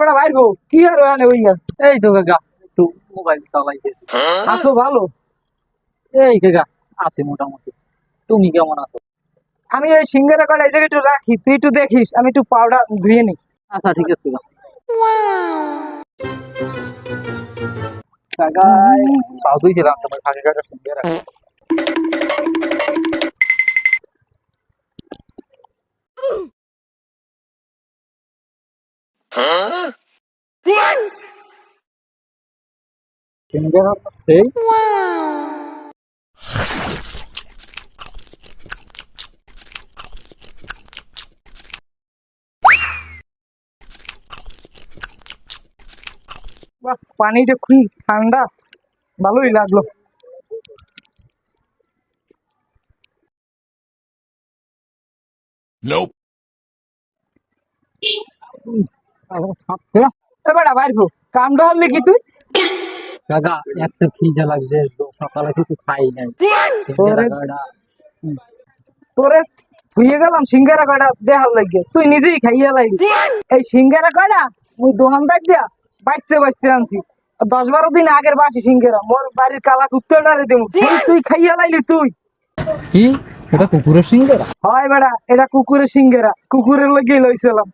বেটা বাইর গো কি আর ওখানে ওই এই তো কাকা একটু মোবাইল চালাইতেছি। আসো ভালো। এই কাকা আছি মোটামুটি। তুমি কেমন আছো? আমি ওই সিঙ্গারা কটা এই জায়গায় একটু রাখি, তুই একটু দেখিস, আমি একটু পাউডার ধুয়ে নি। আচ্ছা ঠিক আছে কাকা। পাও ধুইছিলাম তোমার ফাঁকে কাকা সঙ্গে রাখো। সিঙ্গারা সেই বাহ, পানিটা খুবই ঠান্ডা, ভালোই লাগলো। Nope. এবার বাইর গো, কামটা হলে কি তুই? কাকা একটু খিদে লাগছে, সকালে কিছু খাই নাই। সিঙ্গারা কয়টা তোরে ধুয়ে গেলাম সিঙ্গারা কয়টা দেখার লাগে, তুই নিজেই খাইয়া লাগলি। এই সিঙ্গারা কয়টা ওই দোকানদার দিয়া বাইসে বাইসে আনছি, 10-12 দিন আগের বাসি সিঙ্গারা, মোর বাড়ির কালা কুত্তাটারে দেবো, তুই খাইয়া লাইলি তুই। কি এটা কুকুরের সিঙ্গারা? হয় বেড়া, এটা কুকুরের সিঙ্গারা, কুকুরের লাগিয়ে লইছিলাম।